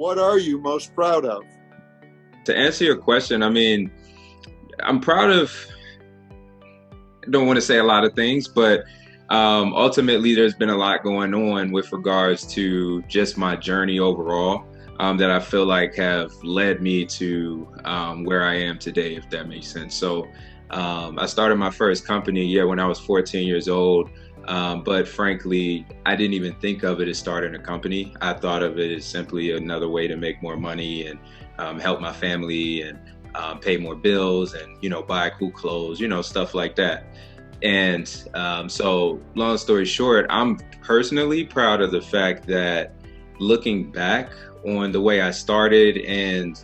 what are you most proud of? To answer your question, I mean, I'm proud of, I don't want to say a lot of things, but ultimately there's been a lot going on with regards to just my journey overall that I feel like have led me to where I am today, if that makes sense. So I started my first company, when I was 14 years old. But frankly, I didn't even think of it as starting a company. I thought of it as simply another way to make more money and help my family and pay more bills and, buy cool clothes, stuff like that. And so long story short, I'm personally proud of the fact that looking back on the way I started and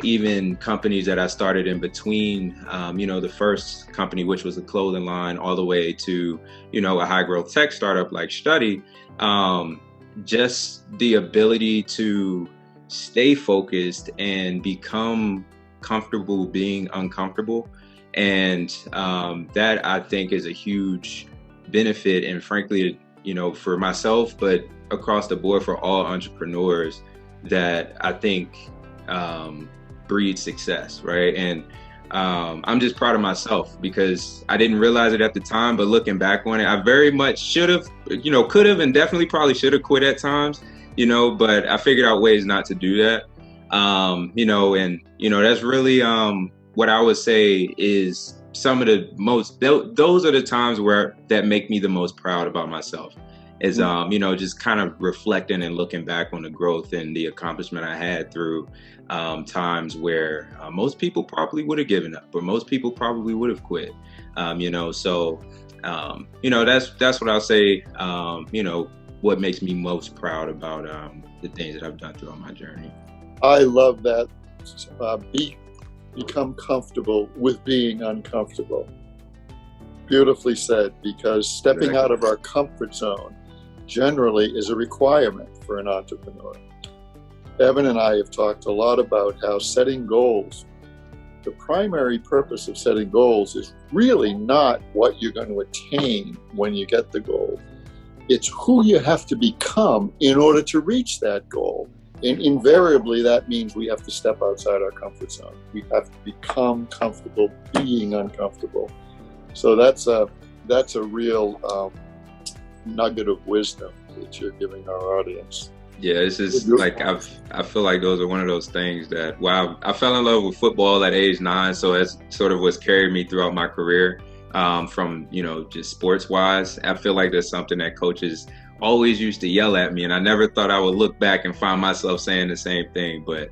even companies that I started in between, the first company, which was a clothing line, all the way to, a high growth tech startup like Shtudy, just the ability to stay focused and become comfortable being uncomfortable. And that I think is a huge benefit. And frankly, for myself, but across the board for all entrepreneurs, that I think breeds success, right? And I'm just proud of myself because I didn't realize it at the time, but looking back on it, I very much should have, could have, and definitely probably should have quit at times, but I figured out ways not to do that. That's really what I would say is some of the most, those are the times that make me the most proud about myself. Is just kind of reflecting and looking back on the growth and the accomplishment I had through times where most people probably would have given up, or most people probably would have quit. So that's what I'll say. What makes me most proud about the things that I've done throughout my journey. I love that. Become comfortable with being uncomfortable. Beautifully said, because stepping out of our comfort zone generally is a requirement for an entrepreneur. Evan and I have talked a lot about how setting goals, the primary purpose of setting goals is really not what you're going to attain when you get the goal. It's who you have to become in order to reach that goal. And invariably, that means we have to step outside our comfort zone. We have to become comfortable being uncomfortable. So that's a real nugget of wisdom that you're giving our audience. Yeah, it's just like I feel like those are one of those things that, wow, I fell in love with football at age 9, so that's sort of what's carried me throughout my career. From just sports wise, I feel like there's something that coaches always used to yell at me, and I never thought I would look back and find myself saying the same thing. But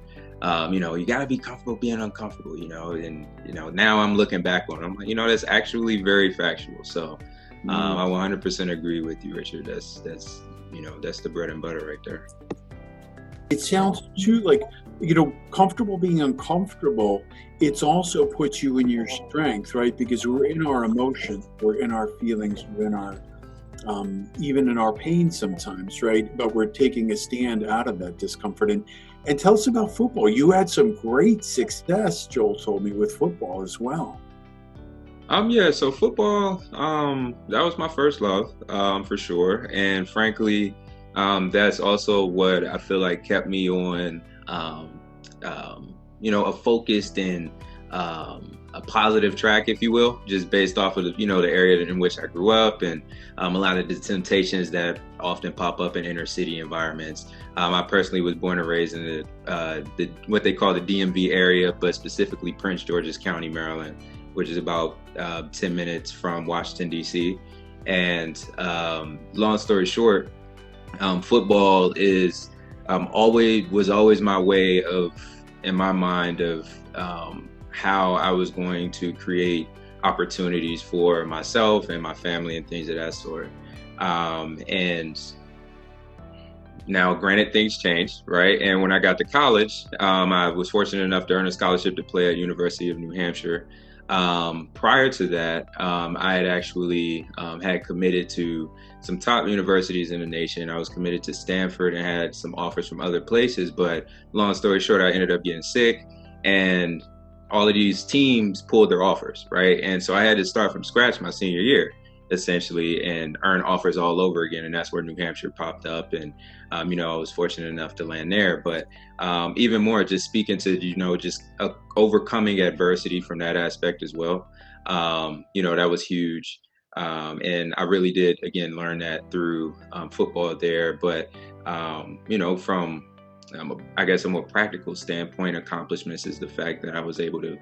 you got to be comfortable being uncomfortable, and now I'm looking back on it, I'm like, that's actually very factual. So I 100% agree with you, Richard. That's the bread and butter right there. It sounds too like, comfortable being uncomfortable. It's also puts you in your strength, right? Because we're in our emotions, we're in our feelings, we're in our even in our pain sometimes, right? But we're taking a stand out of that discomfort. And tell us about football. You had some great success, Joel told me, with football as well. So football, that was my first love, for sure. And frankly, that's also what I feel like kept me on, a focused and a positive track, if you will, just based off of the area in which I grew up, and a lot of the temptations that often pop up in inner city environments. I personally was born and raised in the what they call the DMV area, but specifically Prince George's County, Maryland, which is about 10 minutes from Washington, D.C. And long story short, football was always my way of, in my mind, of how I was going to create opportunities for myself and my family and things of that sort. And now, granted, things changed, right? And when I got to college, I was fortunate enough to earn a scholarship to play at University of New Hampshire. Prior to that, I had actually had committed to some top universities in the nation. I was committed to Stanford and had some offers from other places, but long story short, I ended up getting sick, and all of these teams pulled their offers, right? And so I had to start from scratch my senior year. essentially, and earn offers all over again. And that's where New Hampshire popped up. And, you know, I was fortunate enough to land there. But even more, just speaking to, you know, just overcoming adversity from that aspect as well. You know, that was huge. And I really did, again, learn that through football there. But, you know, from, I guess, a more practical standpoint, accomplishments is the fact that I was able to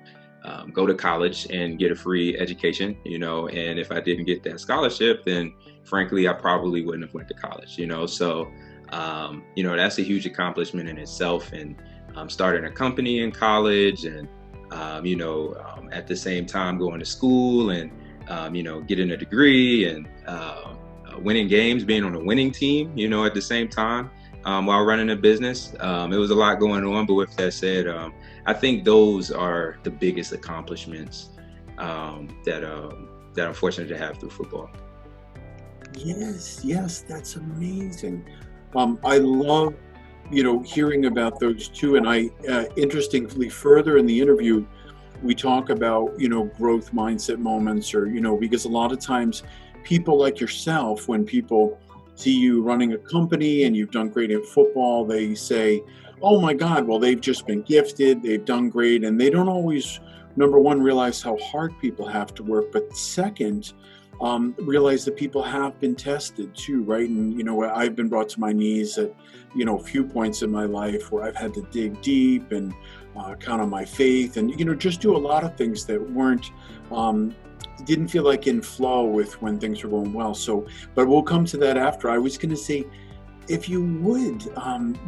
go to college and get a free education, you know, and if I didn't get that scholarship, then frankly, I probably wouldn't have went to college, you know. So, you know, that's a huge accomplishment in itself. And starting a company in college and, you know, at the same time going to school and, you know, getting a degree and winning games, being on a winning team, you know, at the same time. While running a business. It was a lot going on, but with that said, I think those are the biggest accomplishments that I'm fortunate to have through football. Yes, that's amazing. I love, you know, hearing about those two. And I, interestingly, further in the interview, we talk about, you know, growth mindset moments, or, you know, because a lot of times people like yourself, when people see you running a company and you've done great at football, they say, oh my God, well, they've just been gifted, they've done great. And they don't always, number one, realize how hard people have to work. But second, realize that people have been tested too, right? And, you know, I've been brought to my knees at, you know, a few points in my life where I've had to dig deep and count on my faith and, you know, just do a lot of things that weren't, didn't feel like in flow with when things were going well. So, but we'll come to that after. I was going to say, if you would,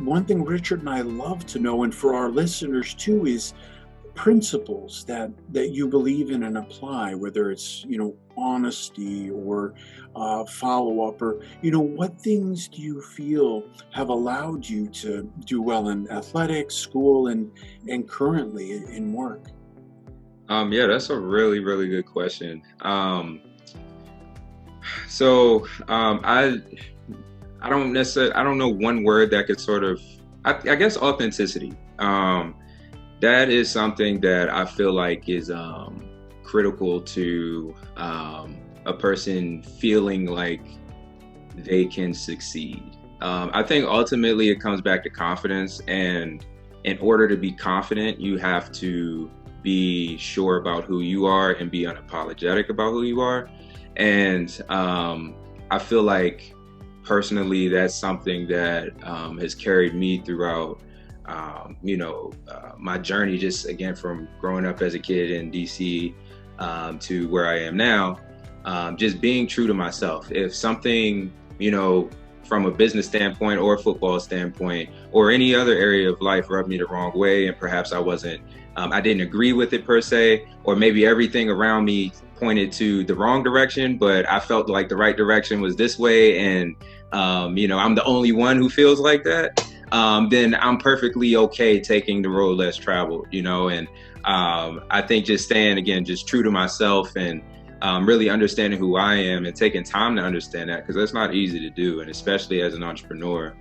one thing Richard and I love to know, and for our listeners too, is principles that you believe in and apply, whether it's, you know, honesty or follow-up, or, you know, what things do you feel have allowed you to do well in athletics, school, and currently in work? Yeah, that's a really, really good question. So I don't necessarily, I don't know one word that could sort of, I guess authenticity. That is something that I feel like is critical to a person feeling like they can succeed. I think ultimately it comes back to confidence, and in order to be confident, you have to be sure about who you are and be unapologetic about who you are. And I feel like personally, that's something that has carried me throughout, you know, my journey, just again, from growing up as a kid in DC to where I am now, just being true to myself. If something, you know, from a business standpoint or a football standpoint or any other area of life rubbed me the wrong way, and perhaps I wasn't, I didn't agree with it per se, or maybe everything around me pointed to the wrong direction, but I felt like the right direction was this way, and you know, I'm the only one who feels like that, then I'm perfectly okay taking the road less traveled, you know. And I think just staying, again, just true to myself and really understanding who I am and taking time to understand that, because that's not easy to do. And especially as an entrepreneur,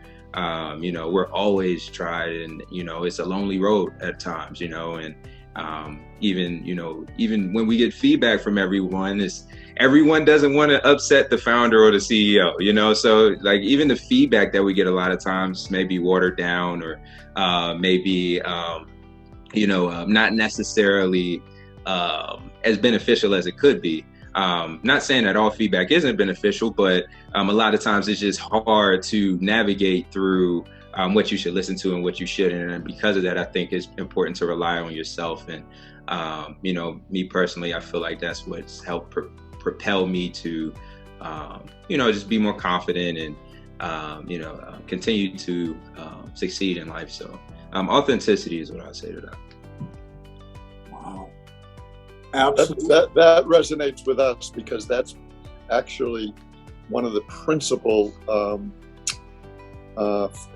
you know, we're always tried, and, you know, it's a lonely road at times, you know. And even, you know, even when we get feedback from everyone, everyone doesn't want to upset the founder or the CEO, you know. So like even the feedback that we get a lot of times may be watered down, or maybe you know, not necessarily as beneficial as it could be. Not saying that all feedback isn't beneficial, but a lot of times it's just hard to navigate through what you should listen to and what you shouldn't. And because of that, I think it's important to rely on yourself. And, you know, me personally, I feel like that's what's helped propel me to, you know, just be more confident and, you know, continue to succeed in life. So authenticity is what I would say to that. Wow. Absolutely. That resonates with us, because that's actually one of the principal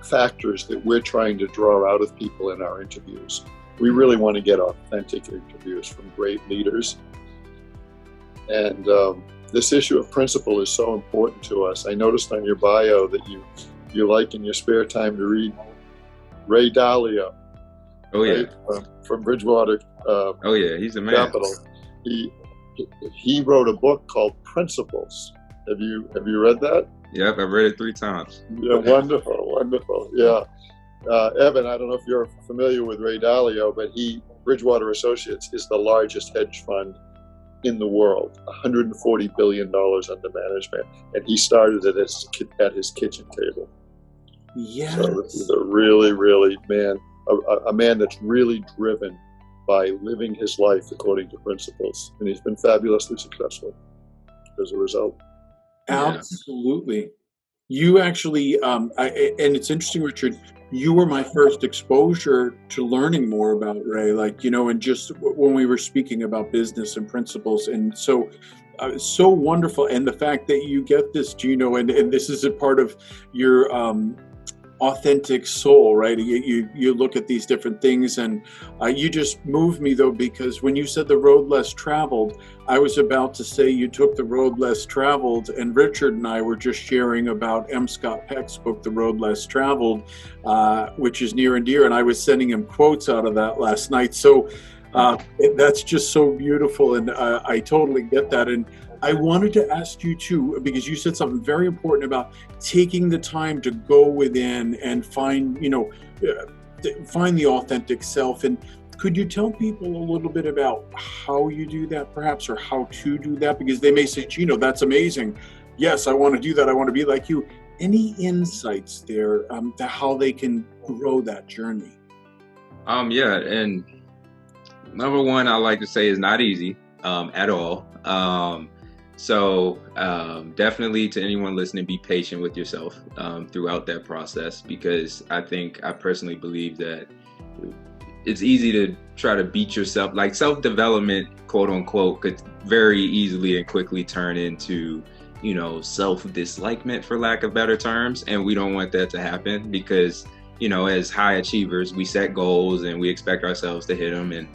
factors that we're trying to draw out of people in our interviews. We really want to get authentic interviews from great leaders. And this issue of principle is so important to us. I noticed on your bio that you like in your spare time to read Ray Dalio. Oh yeah, right? From Bridgewater. Oh yeah, he's the man. Capital. He he wrote a book called Principles. Have you read that? Yep, I've read it 3 times. Yeah, wonderful. Yeah. Evan, I don't know if you're familiar with Ray Dalio, but Bridgewater Associates is the largest hedge fund in the world, $140 billion under management, and he started it at his kitchen table. Yes. So this is a really, really a man that's really driven by living his life according to principles, and he's been fabulously successful as a result. Absolutely. You actually, and it's interesting, Richard, you were my first exposure to learning more about Ray, and just when we were speaking about business and principles. And so wonderful. And the fact that you get this, Geno, and this is a part of your authentic soul, right? You look at these different things, and you just moved me, though, because when you said the road less traveled, I was about to say you took the road less traveled, and Richard and I were just sharing about M. Scott Peck's book, The Road Less Traveled, which is near and dear, and I was sending him quotes out of that last night. So that's just so beautiful, and I totally get that. And I wanted to ask you too, because you said something very important about taking the time to go within and find the authentic self. And could you tell people a little bit about how you do that, perhaps, or how to do that? Because they may say, Geno, that's amazing. Yes, I want to do that. I want to be like you. Any insights there to how they can grow that journey? Yeah, and number one, I like to say is not easy at all. So definitely, to anyone listening, be patient with yourself throughout that process, because I personally believe that it's easy to try to beat yourself. Like self-development, quote unquote, could very easily and quickly turn into, self-dislikement, for lack of better terms. And we don't want that to happen, because, as high achievers, we set goals and we expect ourselves to hit them in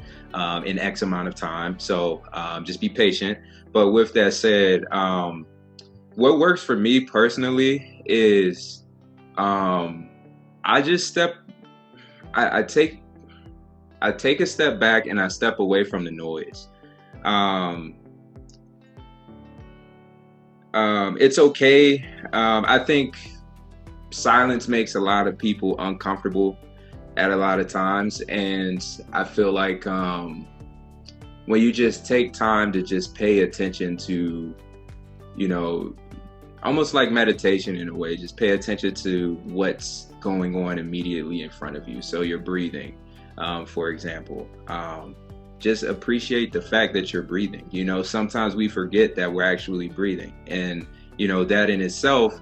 X amount of time. So just be patient. But with that said, what works for me personally is I take a step back and I step away from the noise. It's okay. I think silence makes a lot of people uncomfortable at a lot of times, and I feel like when you just take time to just pay attention to, almost like meditation in a way, just pay attention to what's going on immediately in front of you. So you're breathing, for example. Just appreciate the fact that you're breathing. Sometimes we forget that we're actually breathing, and that in itself,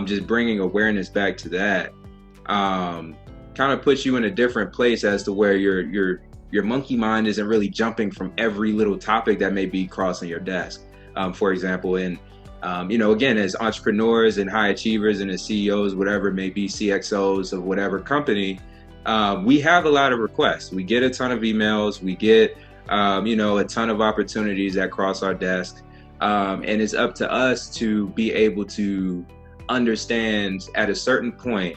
just bringing awareness back to that kind of puts you in a different place as to where your monkey mind isn't really jumping from every little topic that may be crossing your desk, for example. And again, as entrepreneurs and high achievers and as CEOs, whatever it may be, CXOs of whatever company, we have a lot of requests. We get a ton of emails. We get, a ton of opportunities that cross our desk. And it's up to us to be able to understand at a certain point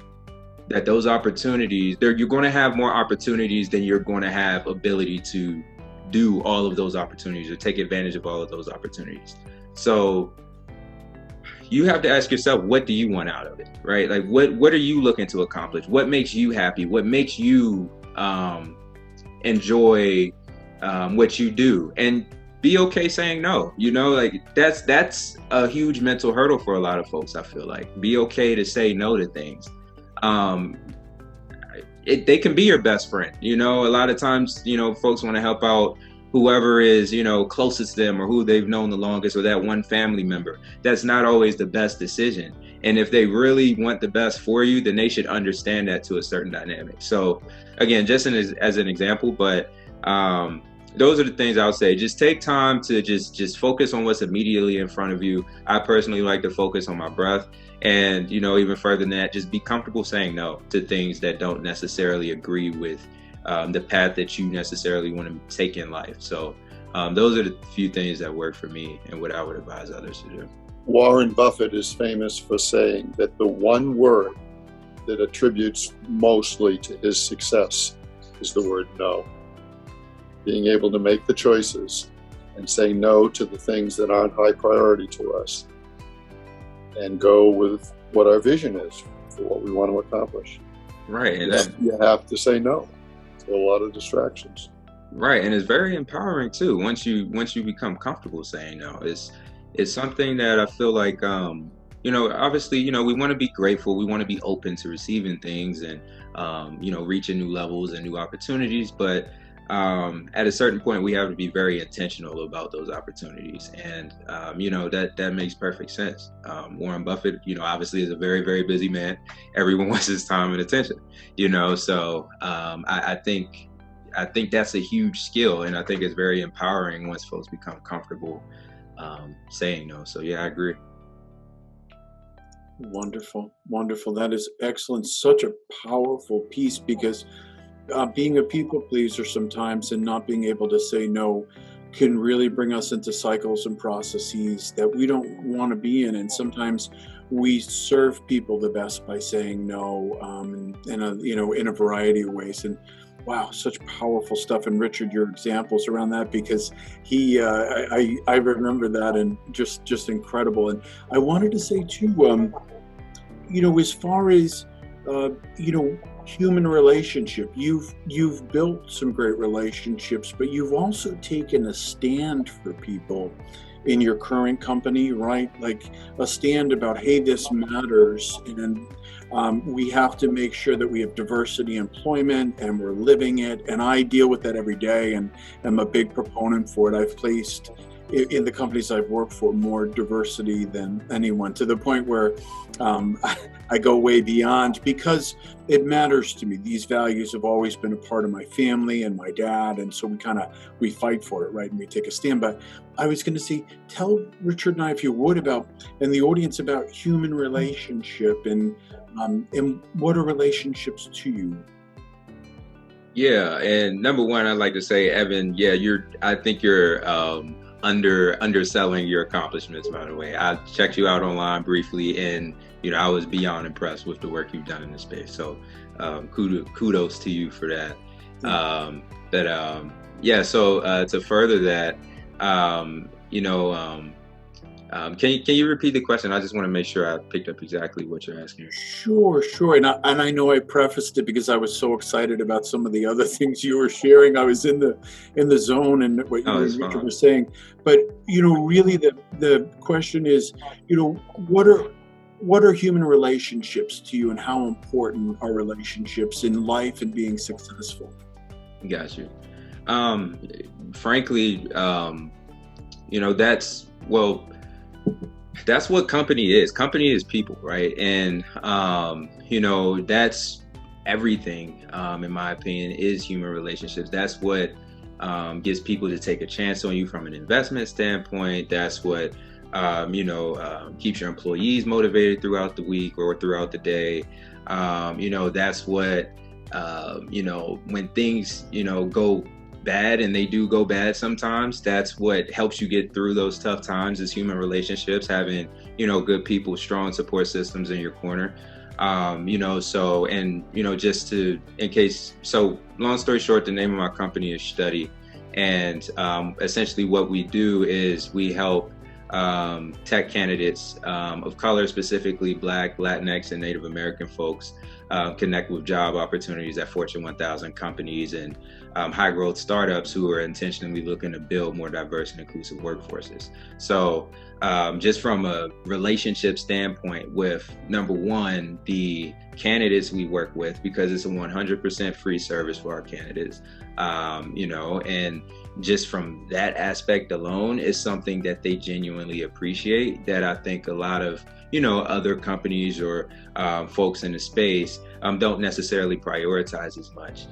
that those opportunities, you're going to have more opportunities than you're going to have ability to do all of those opportunities or take advantage of all of those opportunities. So you have to ask yourself, what do you want out of it, right? Like, what are you looking to accomplish? What makes you happy? What makes you enjoy what you do? And be okay saying no. That's a huge mental hurdle for a lot of folks. I feel like be okay to say no to things. They can be your best friend. A lot of times, folks want to help out whoever is, closest to them or who they've known the longest, or that one family member. That's not always the best decision. And if they really want the best for you, then they should understand that to a certain dynamic. So again, just as an example, but those are the things I would say. Just take time to just focus on what's immediately in front of you. I personally like to focus on my breath. And, even further than that, just be comfortable saying no to things that don't necessarily agree with the path that you necessarily want to take in life. So those are the few things that work for me and what I would advise others to do. Warren Buffett is famous for saying that the one word that attributes mostly to his success is the word no. Being able to make the choices and say no to the things that aren't high priority to us, and go with what our vision is for what we want to accomplish. Right. And you have to say no to a lot of distractions. Right. And it's very empowering too. Once you become comfortable saying no, it's something that I feel like, obviously, we want to be grateful. We want to be open to receiving things and, reaching new levels and new opportunities. But at a certain point, we have to be very intentional about those opportunities. And, that makes perfect sense. Warren Buffett, obviously is a very, very busy man. Everyone wants his time and attention, so I think that's a huge skill. And I think it's very empowering once folks become comfortable saying no. So, yeah, I agree. Wonderful. That is excellent. Such a powerful piece, because being a people pleaser sometimes and not being able to say no can really bring us into cycles and processes that we don't want to be in. And sometimes we serve people the best by saying no, in a variety of ways. And wow, such powerful stuff. And Richard, your examples around that, because I remember that, and just incredible. And I wanted to say too, as far as human relationship, you've built some great relationships, but you've also taken a stand for people in your current company, right? Like a stand about, hey, this matters, and we have to make sure that we have diversity in employment and we're living it. And I deal with that every day, and I'm a big proponent for it. I've placed in the companies I've worked for more diversity than anyone, to the point where I go way beyond, because it matters to me. These values have always been a part of my family and my dad, and so we fight for it, right? And we take a stand. But I was going to say, tell Richard and I, if you would, and the audience, about human relationship and what are relationships to you? Yeah, and number one, I'd like to say, Evan, I think you're underselling your accomplishments, by the way. I checked you out online briefly, and I was beyond impressed with the work you've done in this space. So kudos to you for that. So to further that, can you repeat the question? I just want to make sure I picked up exactly what you're asking. Sure. And I know I prefaced it because I was so excited about some of the other things you were sharing. I was in the zone and what Richard was saying. But really the question is, what are human relationships to you, and how important are relationships in life and being successful? Got you. Frankly, that's what company is. Company is people, right? And, that's everything, in my opinion, is human relationships. That's what gets people to take a chance on you from an investment standpoint. That's what, keeps your employees motivated throughout the week or throughout the day. That's what, when things, go bad, and they do go bad sometimes, that's what helps you get through those tough times, is human relationships, having good people, strong support systems in your corner. Long story short, the name of my company is Shtudy, and essentially what we do is we help tech candidates of color, specifically Black, Latinx, and Native American folks, connect with job opportunities at Fortune 1000 companies and high growth startups who are intentionally looking to build more diverse and inclusive workforces. So just from a relationship standpoint, with number one, the candidates we work with, because it's a 100% free service for our candidates, and just from that aspect alone is something that they genuinely appreciate, that I think a lot of other companies or folks in the space don't necessarily prioritize as much.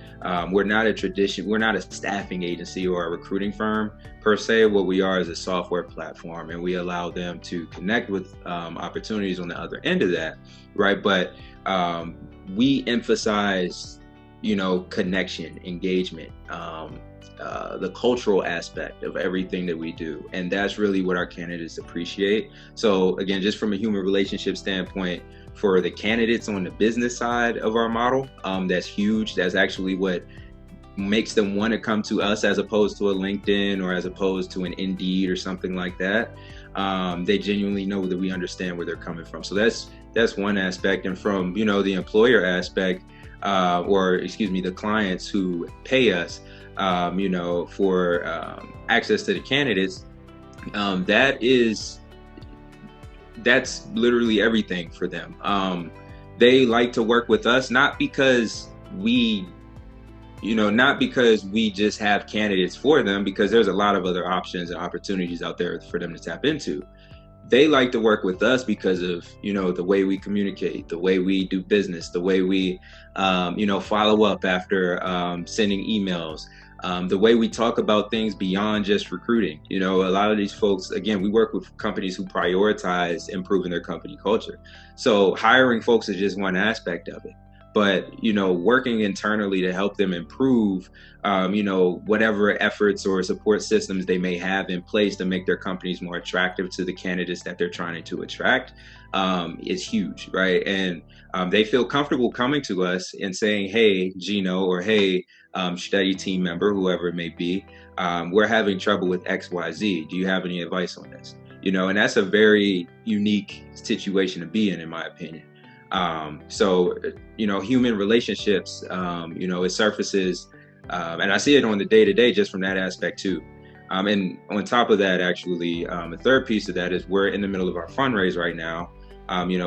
We're not a staffing agency or a recruiting firm per se. What we are is a software platform, and we allow them to connect with opportunities on the other end of that, right? But we emphasize, connection, engagement, the cultural aspect of everything that we do. And that's really what our candidates appreciate. So again, just from a human relationship standpoint, for the candidates on the business side of our model, that's huge. That's actually what makes them want to come to us as opposed to a LinkedIn or as opposed to an Indeed or something like that. They genuinely know that we understand where they're coming from. So that's one aspect. And from, the employer aspect, the clients who pay us, for access to the candidates, that's literally everything for them. They like to work with us, not because we just have candidates for them, because there's a lot of other options and opportunities out there for them to tap into. They like to work with us because of, the way we communicate, the way we do business, the way we, follow up after sending emails, the way we talk about things beyond just recruiting. A lot of these folks, again, we work with companies who prioritize improving their company culture. So hiring folks is just one aspect of it. But, working internally to help them improve, whatever efforts or support systems they may have in place to make their companies more attractive to the candidates that they're trying to attract, is huge, right? And they feel comfortable coming to us and saying, hey, Geno, or hey, Shtudy team member, whoever it may be, we're having trouble with XYZ. Do you have any advice on this? And that's a very unique situation to be in my opinion. So, human relationships, it surfaces, and I see it on the day-to-day just from that aspect too. And on top of that, actually, a third piece of that is we're in the middle of our fundraise right now,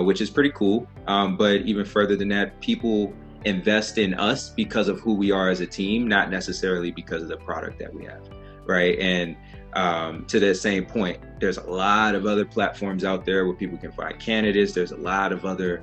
which is pretty cool. But even further than that, people invest in us because of who we are as a team, not necessarily because of the product that we have, right? And to that same point, there's a lot of other platforms out there where people can find candidates. There's a lot of other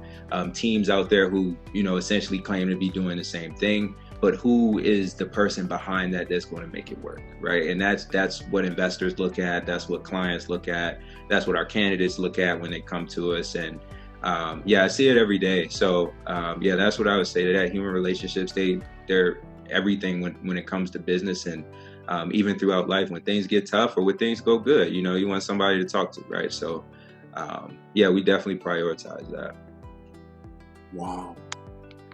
teams out there who, essentially claim to be doing the same thing, but who is the person behind that's going to make it work, right? And that's what investors look at. That's what clients look at. That's what our candidates look at when they come to us. And I see it every day. So that's what I would say to that. Human relationships, they're everything when it comes to business, and even throughout life, when things get tough or when things go good, you want somebody to talk to, right? So, we definitely prioritize that. Wow.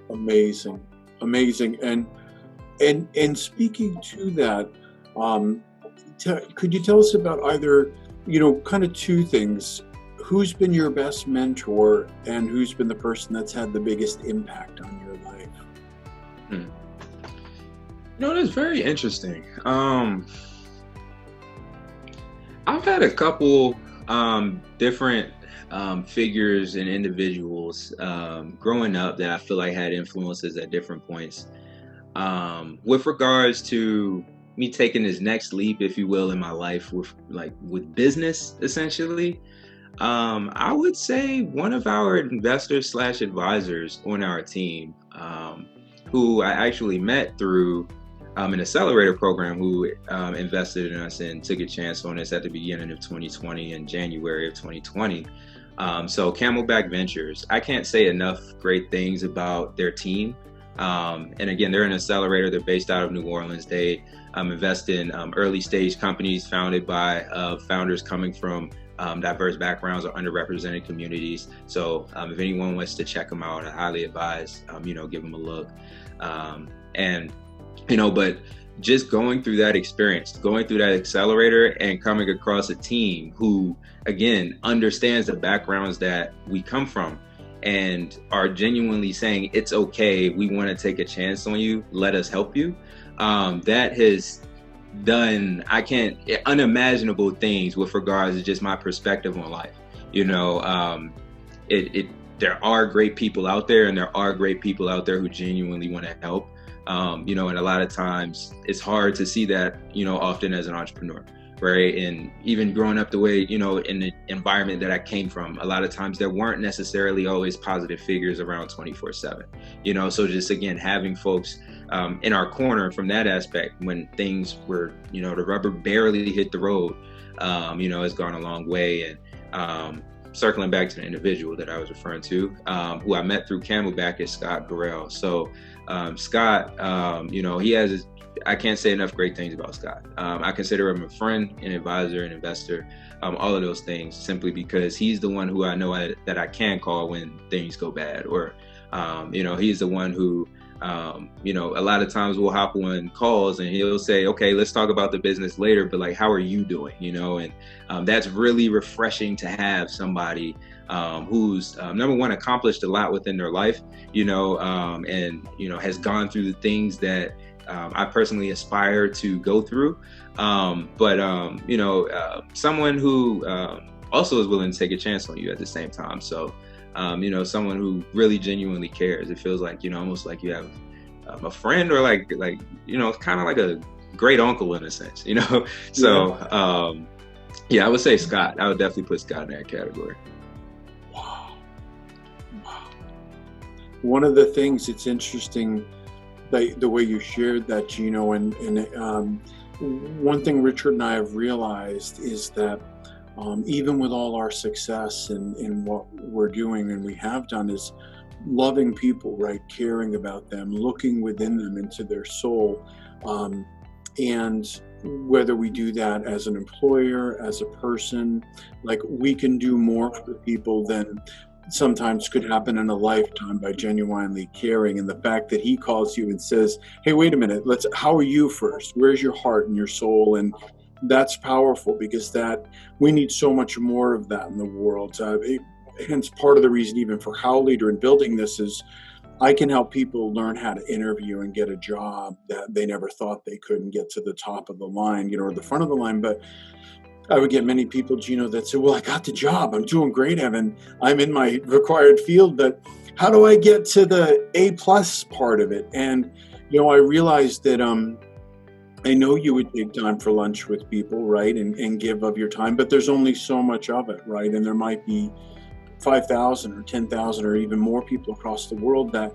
Amazing. And speaking to that, could you tell us about either, kind of two things? Who's been your best mentor, and who's been the person that's had the biggest impact on your life? That's very interesting. I've had a couple different figures and individuals growing up that I feel like had influences at different points. With regards to me taking this next leap, if you will, in my life with business, essentially, I would say one of our investors / advisors on our team, who I actually met through an accelerator program, who invested in us and took a chance on us at the beginning of 2020 and January of 2020. So Camelback Ventures, I can't say enough great things about their team. And again, they're an accelerator. They're based out of New Orleans. They invest in early stage companies founded by founders coming from diverse backgrounds or underrepresented communities. So if anyone wants to check them out, I highly advise, give them a look. But just going through that experience, going through that accelerator and coming across a team who, again, understands the backgrounds that we come from and are genuinely saying, it's okay, we want to take a chance on you, let us help you. That has done, unimaginable things with regards to just my perspective on life. There are great people out there, and there are great people out there who genuinely want to help. And a lot of times it's hard to see that, often as an entrepreneur, right? And even growing up the way, in the environment that I came from, a lot of times there weren't necessarily always positive figures around 24/7, so just, again, having folks in our corner from that aspect when things were, the rubber barely hit the road, has gone a long way. And circling back to the individual that I was referring to, who I met through Camelback, is Scott Burrell. So Scott, he has, I can't say enough great things about Scott. I consider him a friend, an advisor, an investor, all of those things, simply because he's the one who I know that I can call when things go bad, or, he's the one who A lot of times we'll hop on calls and he'll say, okay, let's talk about the business later, but like, how are you doing? And that's really refreshing to have somebody who's number one, accomplished a lot within their life, and has gone through the things that I personally aspire to go through. Someone who also is willing to take a chance on you at the same time. So, someone who really genuinely cares. It feels like, almost like you have a friend, or like, kind of like a great uncle in a sense, So, I would say Scott. I would definitely put Scott in that category. Wow. One of the things it's interesting, the way you shared that, Geno, and one thing Richard and I have realized is that even with all our success in what we're doing and we have done, is loving people, right? Caring about them, looking within them into their soul. And whether we do that as an employer, as a person, like, we can do more for people than sometimes could happen in a lifetime by genuinely caring. And the fact that he calls you and says, hey, wait a minute, how are you first? Where's your heart and your soul? And that's powerful, because that we need so much more of that in the world. Hence part of the reason even for HowLeader and building this is I can help people learn how to interview and get a job that they never thought they could, and get to the top of the line, or the front of the line. But I would get many people, Geno, that say, well, I got the job. I'm doing great, Evan. I'm in my required field, but how do I get to the A+ part of it? And, I realized that I know you would take time for lunch with people, right, and give of your time, but there's only so much of it, right? And there might be 5,000 or 10,000 or even more people across the world that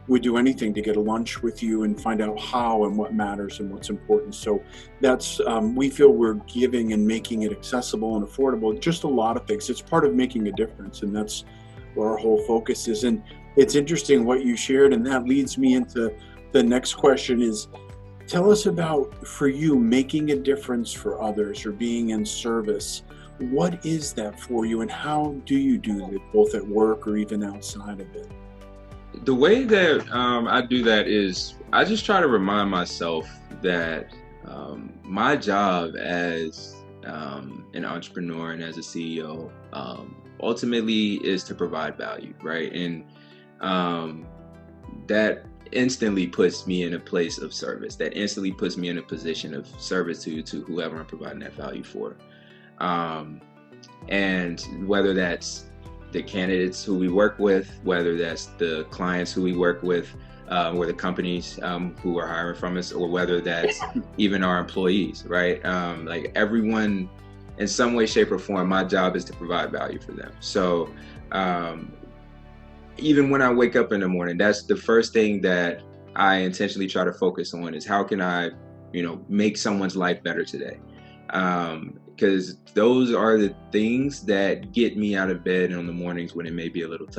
would do anything to get a lunch with you and find out how and what matters and what's important. So that's, we feel we're giving and making it accessible and affordable, just a lot of things. It's part of making a difference, and that's where our whole focus is. And it's interesting what you shared, and that leads me into the next question is, tell us about, for you, making a difference for others or being in service. What is that for you, and how do you do that, both at work or even outside of it? The way that I do that is I just try to remind myself that my job as an entrepreneur and as a CEO ultimately is to provide value, right? And that instantly puts me in a place of service. That instantly puts me in a position of servitude to whoever I'm providing that value for. And whether that's the candidates who we work with, whether that's the clients who we work with, or the companies who are hiring from us, or whether that's even our employees, right? Like, everyone, in some way, shape, or form, my job is to provide value for them. So even when I wake up in the morning, that's the first thing that I intentionally try to focus on, is how can I, make someone's life better today? Because those are the things that get me out of bed in the mornings when it may be a little tough